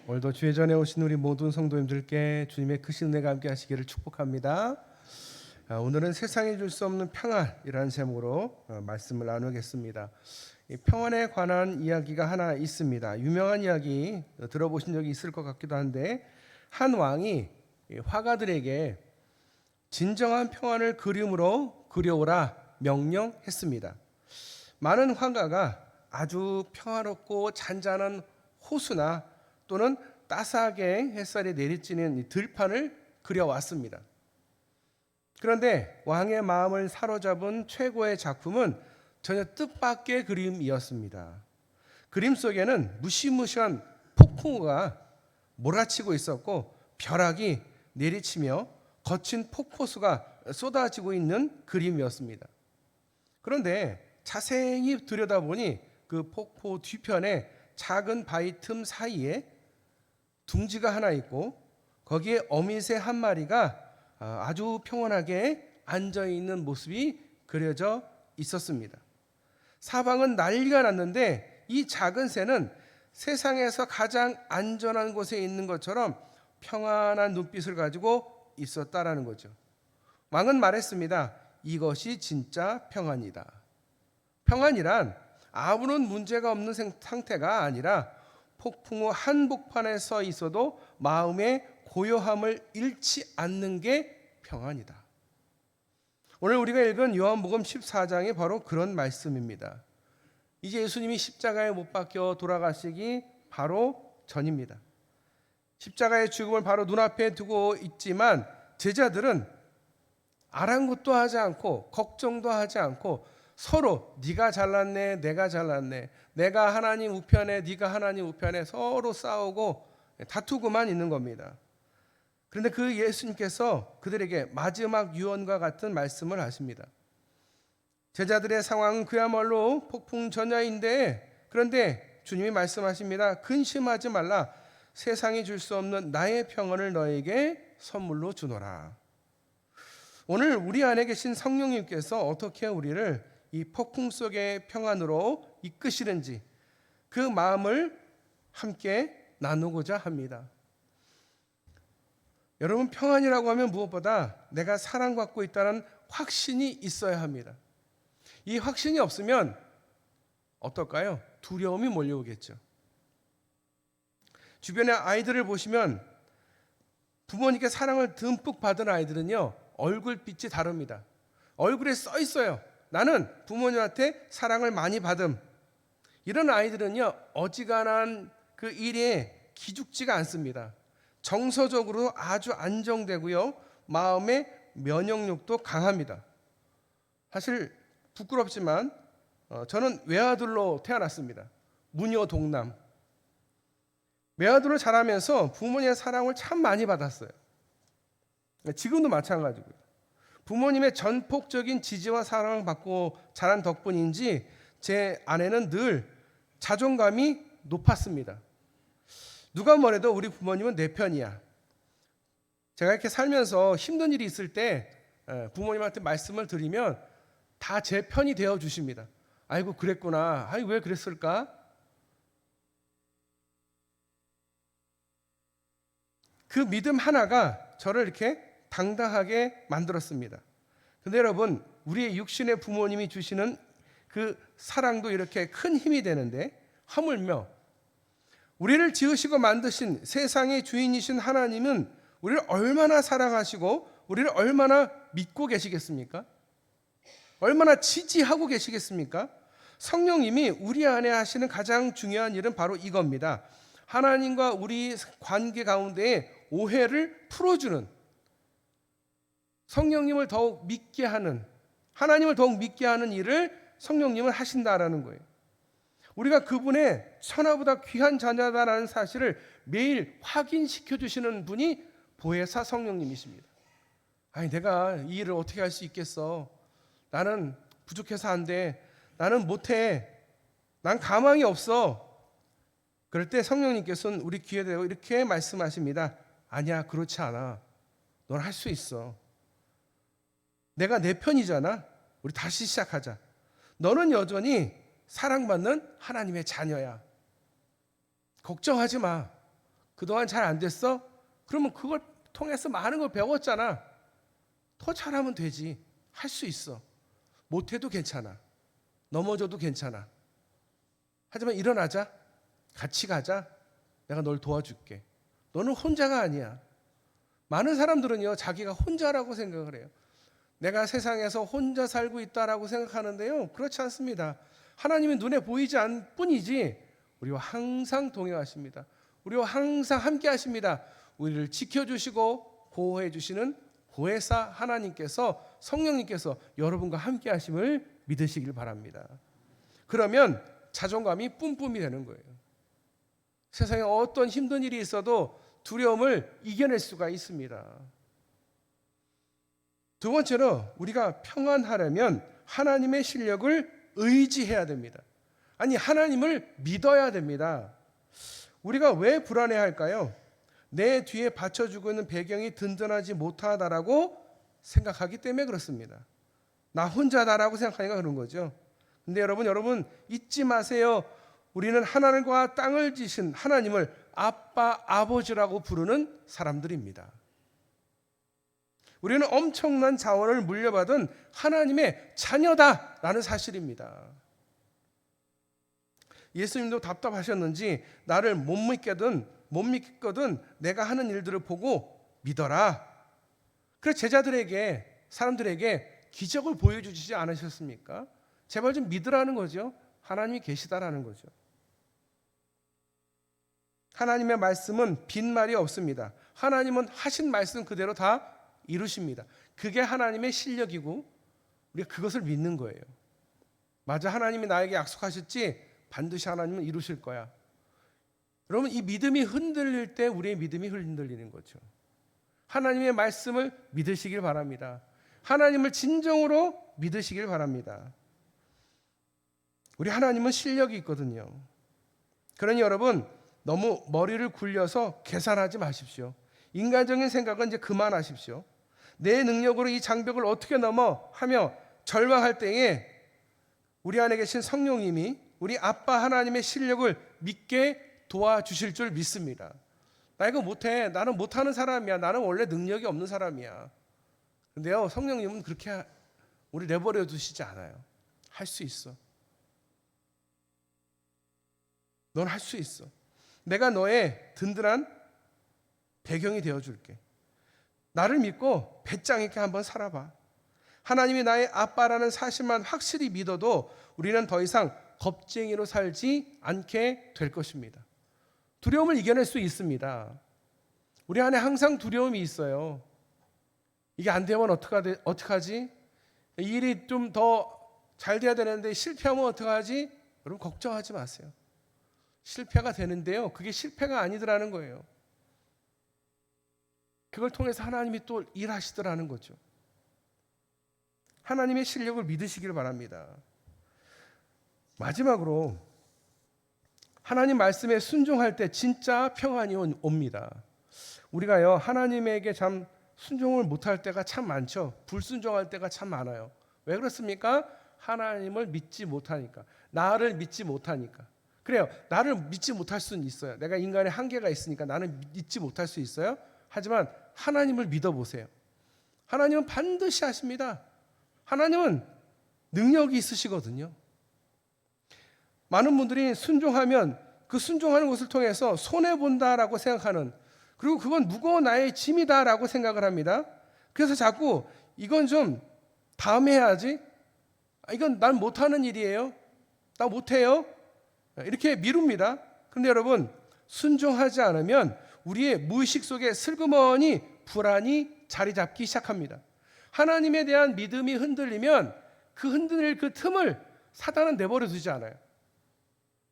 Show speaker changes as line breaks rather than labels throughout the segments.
오늘도 주의 전에 오신 우리 모든 성도님들께 주님의 크신 은혜가 함께 하시기를 축복합니다. 오늘은 세상에 줄 수 없는 평안이라는 제목으로 말씀을 나누겠습니다. 이 평안에 관한 이야기가 하나 있습니다. 유명한 이야기 들어보신 적이 있을 것 같기도 한데, 한 왕이 화가들에게 진정한 평안을 그림으로 그려오라 명령했습니다. 많은 화가가 아주 평화롭고 잔잔한 호수나 또는 따스하게 햇살이 내리쬐는 들판을 그려왔습니다. 그런데 왕의 마음을 사로잡은 최고의 작품은 전혀 뜻밖의 그림이었습니다. 그림 속에는 무시무시한 폭풍우가 몰아치고 있었고, 벼락이 내리치며 거친 폭포수가 쏟아지고 있는 그림이었습니다. 그런데 자세히 들여다보니 그 폭포 뒤편에 작은 바위 틈 사이에 둥지가 하나 있고, 거기에 어미새 한 마리가 아주 평온하게 앉아있는 모습이 그려져 있었습니다. 사방은 난리가 났는데 이 작은 새는 세상에서 가장 안전한 곳에 있는 것처럼 평안한 눈빛을 가지고 있었다라는 거죠. 왕은 말했습니다. 이것이 진짜 평안이다. 평안이란 아무런 문제가 없는 상태가 아니라 폭풍우 한복판에 서 있어도 마음의 고요함을 잃지 않는 게 평안이다. 오늘 우리가 읽은 요한복음 14장이 바로 그런 말씀입니다. 이제 예수님이 십자가에 못 박혀 돌아가시기 바로 전입니다. 십자가의 죽음을 바로 눈앞에 두고 있지만 제자들은 아랑곳도 하지 않고 걱정도 하지 않고 서로 네가 잘났네, 내가 잘났네, 내가 하나님 우편에, 네가 하나님 우편에 서로 싸우고 다투고만 있는 겁니다. 그런데 그 예수님께서 그들에게 마지막 유언과 같은 말씀을 하십니다. 제자들의 상황은 그야말로 폭풍전야인데, 그런데 주님이 말씀하십니다. 근심하지 말라. 세상이 줄 수 없는 나의 평안을 너에게 선물로 주노라. 오늘 우리 안에 계신 성령님께서 어떻게 우리를 이 폭풍 속의 평안으로 이끄시는지 그 마음을 함께 나누고자 합니다. 여러분, 평안이라고 하면 무엇보다 내가 사랑받고 있다는 확신이 있어야 합니다. 이 확신이 없으면 어떨까요? 두려움이 몰려오겠죠. 주변의 아이들을 보시면 부모님께 사랑을 듬뿍 받은 아이들은요, 얼굴빛이 다릅니다. 얼굴에 써 있어요. 나는 부모님한테 사랑을 많이 받음. 이런 아이들은요, 어지간한 그 일에 기죽지가 않습니다. 정서적으로 아주 안정되고요, 마음의 면역력도 강합니다. 사실 부끄럽지만 저는 외아들로 태어났습니다. 무녀 동남. 외아들로 자라면서 부모님의 사랑을 참 많이 받았어요. 지금도 마찬가지고요. 부모님의 전폭적인 지지와 사랑을 받고 자란 덕분인지 제 아내는 늘 자존감이 높았습니다. 누가 뭐래도 우리 부모님은 내 편이야. 제가 이렇게 살면서 힘든 일이 있을 때 부모님한테 말씀을 드리면 다 제 편이 되어 주십니다. 아이고 그랬구나. 아이 왜 그랬을까? 그 믿음 하나가 저를 이렇게 당당하게 만들었습니다. 그런데 여러분, 우리의 육신의 부모님이 주시는 그 사랑도 이렇게 큰 힘이 되는데, 하물며 우리를 지으시고 만드신 세상의 주인이신 하나님은 우리를 얼마나 사랑하시고 우리를 얼마나 믿고 계시겠습니까? 얼마나 지지하고 계시겠습니까? 성령님이 우리 안에 하시는 가장 중요한 일은 바로 이겁니다. 하나님과 우리 관계 가운데에 오해를 풀어주는, 성령님을 더욱 믿게 하는, 하나님을 더욱 믿게 하는 일을 성령님은 하신다라는 거예요. 우리가 그분의 천하보다 귀한 자녀다라는 사실을 매일 확인시켜 주시는 분이 보혜사 성령님이십니다. 아니 내가 이 일을 어떻게 할 수 있겠어? 나는 부족해서 안 돼. 나는 못해. 난 가망이 없어. 그럴 때 성령님께서는 우리 귀에 대고 이렇게 말씀하십니다. 아니야, 그렇지 않아. 넌 할 수 있어. 내가 내 편이잖아. 우리 다시 시작하자. 너는 여전히 사랑받는 하나님의 자녀야. 걱정하지 마. 그동안 잘 안 됐어? 그러면 그걸 통해서 많은 걸 배웠잖아. 더 잘하면 되지. 할 수 있어. 못해도 괜찮아. 넘어져도 괜찮아. 하지만 일어나자. 같이 가자. 내가 널 도와줄게. 너는 혼자가 아니야. 많은 사람들은요, 자기가 혼자라고 생각을 해요. 내가 세상에서 혼자 살고 있다라고 생각하는데요, 그렇지 않습니다. 하나님이 눈에 보이지 않을 뿐이지 우리와 항상 동행하십니다. 우리와 항상 함께 하십니다. 우리를 지켜주시고 보호해 주시는 보혜사 하나님께서, 성령님께서 여러분과 함께 하심을 믿으시길 바랍니다. 그러면 자존감이 뿜뿜이 되는 거예요. 세상에 어떤 힘든 일이 있어도 두려움을 이겨낼 수가 있습니다. 두 번째로 우리가 평안하려면 하나님의 실력을 의지해야 됩니다. 아니, 하나님을 믿어야 됩니다. 우리가 왜 불안해할까요? 내 뒤에 받쳐주고 있는 배경이 든든하지 못하다라고 생각하기 때문에 그렇습니다. 나 혼자다라고 생각하니까 그런 거죠. 근데 여러분 잊지 마세요. 우리는 하늘과 땅을 지신 하나님을 아빠, 아버지라고 부르는 사람들입니다. 우리는 엄청난 자원을 물려받은 하나님의 자녀다라는 사실입니다. 예수님도 답답하셨는지 나를 못 믿거든 내가 하는 일들을 보고 믿어라. 그래서 제자들에게, 사람들에게 기적을 보여주지 않으셨습니까? 제발 좀 믿으라는 거죠. 하나님이 계시다라는 거죠. 하나님의 말씀은 빈말이 없습니다. 하나님은 하신 말씀 그대로 다 이루십니다. 그게 하나님의 실력이고 우리가 그것을 믿는 거예요. 맞아, 하나님이 나에게 약속하셨지 반드시 하나님은 이루실 거야. 여러분, 이 믿음이 흔들릴 때 우리의 믿음이 흔들리는 거죠. 하나님의 말씀을 믿으시길 바랍니다. 하나님을 진정으로 믿으시길 바랍니다. 우리 하나님은 실력이 있거든요. 그러니 여러분, 너무 머리를 굴려서 계산하지 마십시오. 인간적인 생각은 이제 그만하십시오. 내 능력으로 이 장벽을 어떻게 넘어 하며 절망할 때에 우리 안에 계신 성령님이 우리 아빠 하나님의 실력을 믿게 도와주실 줄 믿습니다. 나 이거 못해. 나는 못하는 사람이야. 나는 원래 능력이 없는 사람이야. 근데요, 성령님은 그렇게 우리 내버려 두시지 않아요. 할 수 있어. 넌 할 수 있어. 내가 너의 든든한 배경이 되어줄게. 나를 믿고 배짱 있게 한번 살아봐. 하나님이 나의 아빠라는 사실만 확실히 믿어도 우리는 더 이상 겁쟁이로 살지 않게 될 것입니다. 두려움을 이겨낼 수 있습니다. 우리 안에 항상 두려움이 있어요. 이게 안 되면 어떡하지? 이 일이 좀 더 잘 돼야 되는데 실패하면 어떡하지? 여러분, 걱정하지 마세요. 실패가 되는데요, 그게 실패가 아니더라는 거예요. 그걸 통해서 하나님이 또 일하시더라는 거죠. 하나님의 실력을 믿으시길 바랍니다. 마지막으로 하나님 말씀에 순종할 때 진짜 평안이 옵니다. 우리가요, 하나님에게 참 순종을 못할 때가 참 많죠. 불순종할 때가 참 많아요. 왜 그렇습니까? 하나님을 믿지 못하니까, 나를 믿지 못하니까. 그래요, 나를 믿지 못할 수는 있어요. 내가 인간의 한계가 있으니까 나는 믿지 못할 수 있어요. 하지만 하나님을 믿어보세요. 하나님은 반드시 하십니다. 하나님은 능력이 있으시거든요. 많은 분들이 순종하면 그 순종하는 것을 통해서 손해본다라고 생각하는, 그리고 그건 무거운 나의 짐이다라고 생각을 합니다. 그래서 자꾸 이건 좀 다음에 해야지, 이건 난 못하는 일이에요, 나 못해요, 이렇게 미룹니다. 그런데 여러분, 순종하지 않으면 우리의 무의식 속에 슬그머니 불안이 자리 잡기 시작합니다. 하나님에 대한 믿음이 흔들리면 그 흔들릴 그 틈을 사단은 내버려 두지 않아요.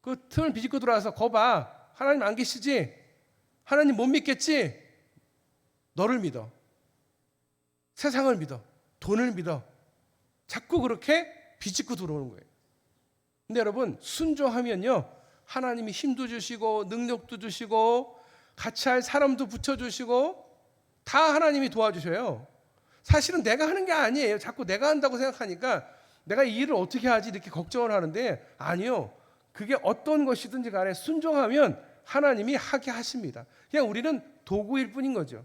그 틈을 비집고 들어와서 거봐, 하나님 안 계시지? 하나님 못 믿겠지? 너를 믿어. 세상을 믿어. 돈을 믿어. 자꾸 그렇게 비집고 들어오는 거예요. 근데 여러분, 순종하면요, 하나님이 힘도 주시고 능력도 주시고 같이 할 사람도 붙여주시고 다 하나님이 도와주셔요. 사실은 내가 하는 게 아니에요. 자꾸 내가 한다고 생각하니까 내가 이 일을 어떻게 하지 이렇게 걱정을 하는데, 아니요, 그게 어떤 것이든지 간에 순종하면 하나님이 하게 하십니다. 그냥 우리는 도구일 뿐인 거죠.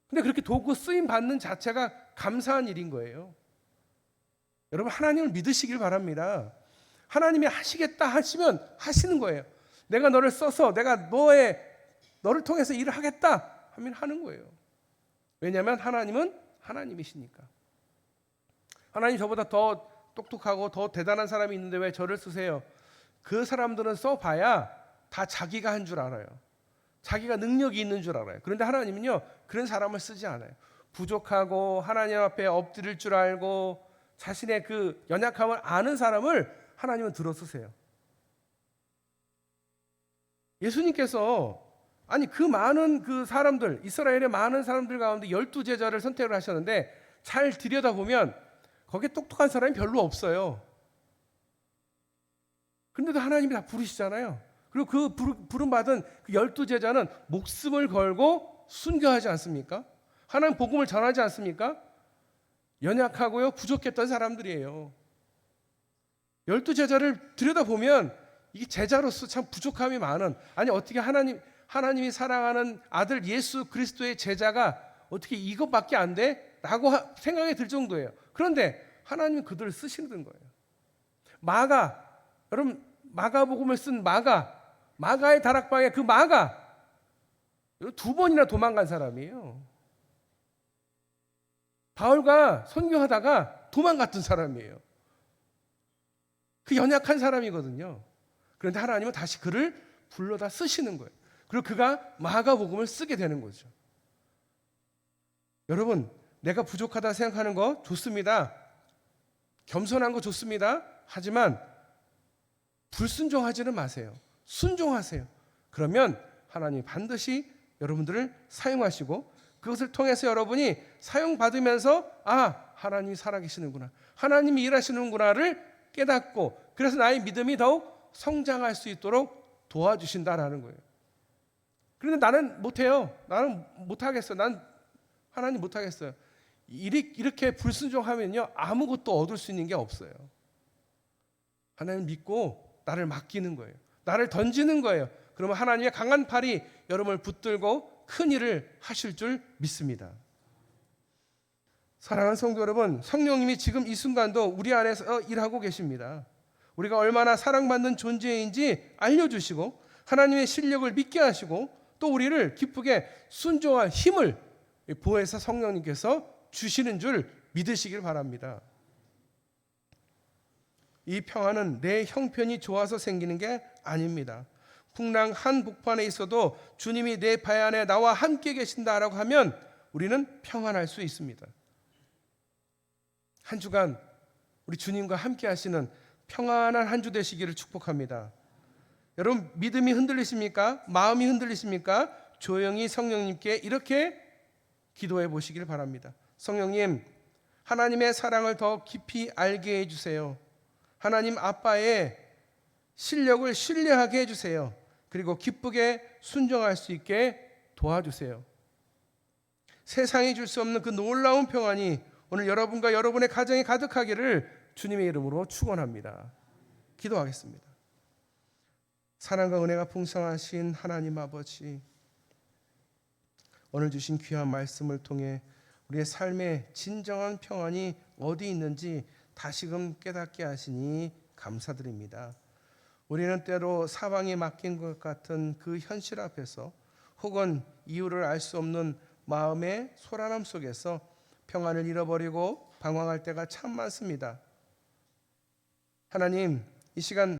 근데 그렇게 도구 쓰임 받는 자체가 감사한 일인 거예요. 여러분, 하나님을 믿으시길 바랍니다. 하나님이 하시겠다 하시면 하시는 거예요. 내가 너를 써서 내가 너를 통해서 일을 하겠다 하면 하는 거예요. 왜냐하면 하나님은 하나님이시니까. 하나님 저보다 더 똑똑하고 더 대단한 사람이 있는데 왜 저를 쓰세요? 그 사람들은 써봐야 다 자기가 한 줄 알아요. 자기가 능력이 있는 줄 알아요. 그런데 하나님은요, 그런 사람을 쓰지 않아요. 부족하고 하나님 앞에 엎드릴 줄 알고 자신의 그 연약함을 아는 사람을 하나님은 들어 쓰세요. 예수님께서 그 많은 그 사람들, 이스라엘의 많은 사람들 가운데 12제자를 선택을 하셨는데 잘 들여다보면 거기에 똑똑한 사람이 별로 없어요. 그런데도 하나님이 다 부르시잖아요. 그리고 그 부름받은 그 12제자는 목숨을 걸고 순교하지 않습니까? 하나님 복음을 전하지 않습니까? 연약하고요, 부족했던 사람들이에요. 12제자를 들여다보면 이게 제자로서 참 부족함이 많은, 어떻게 하나님이 사랑하는 아들 예수 그리스도의 제자가 어떻게 이것밖에 안 돼? 라고 생각이 들 정도예요. 그런데 하나님은 그들을 쓰시는 거예요. 여러분, 마가복음을 쓴 마가의 다락방에 그 마가 2번이나 도망간 사람이에요. 바울과 선교하다가 도망갔던 사람이에요. 그 연약한 사람이거든요. 그런데 하나님은 다시 그를 불러다 쓰시는 거예요. 그리고 그가 마가복음을 쓰게 되는 거죠. 여러분, 내가 부족하다 생각하는 거 좋습니다. 겸손한 거 좋습니다. 하지만 불순종하지는 마세요. 순종하세요. 그러면 하나님이 반드시 여러분들을 사용하시고 그것을 통해서 여러분이 사용받으면서 하나님이 살아계시는구나, 하나님이 일하시는구나를 깨닫고, 그래서 나의 믿음이 더욱 성장할 수 있도록 도와주신다라는 거예요. 그런데 나는 못해요. 나는 못하겠어요. 난 하나님 못하겠어요. 이렇게 불순종하면요, 아무것도 얻을 수 있는 게 없어요. 하나님 믿고 나를 맡기는 거예요. 나를 던지는 거예요. 그러면 하나님의 강한 팔이 여러분을 붙들고 큰 일을 하실 줄 믿습니다. 사랑하는 성도 여러분, 성령님이 지금 이 순간도 우리 안에서 일하고 계십니다. 우리가 얼마나 사랑받는 존재인지 알려주시고 하나님의 실력을 믿게 하시고 또 우리를 기쁘게 순종할 힘을 보혜사 성령님께서 주시는 줄 믿으시길 바랍니다. 이 평안은 내 형편이 좋아서 생기는 게 아닙니다. 풍랑 한복판에 있어도 주님이 내 발 안에 나와 함께 계신다라고 하면 우리는 평안할 수 있습니다. 한 주간 우리 주님과 함께 하시는 평안한 한 주 되시기를 축복합니다. 여러분, 믿음이 흔들리십니까? 마음이 흔들리십니까? 조용히 성령님께 이렇게 기도해 보시길 바랍니다. 성령님, 하나님의 사랑을 더 깊이 알게 해주세요. 하나님 아빠의 실력을 신뢰하게 해주세요. 그리고 기쁘게 순종할 수 있게 도와주세요. 세상이 줄 수 없는 그 놀라운 평안이 오늘 여러분과 여러분의 가정에 가득하기를 주님의 이름으로 축원합니다. 기도하겠습니다. 사랑과 은혜가 풍성하신 하나님 아버지, 오늘 주신 귀한 말씀을 통해 우리의 삶의 진정한 평안이 어디 있는지 다시금 깨닫게 하시니 감사드립니다. 우리는 때로 사방에 맡긴 것 같은 그 현실 앞에서 혹은 이유를 알 수 없는 마음의 소란함 속에서 평안을 잃어버리고 방황할 때가 참 많습니다. 하나님, 이 시간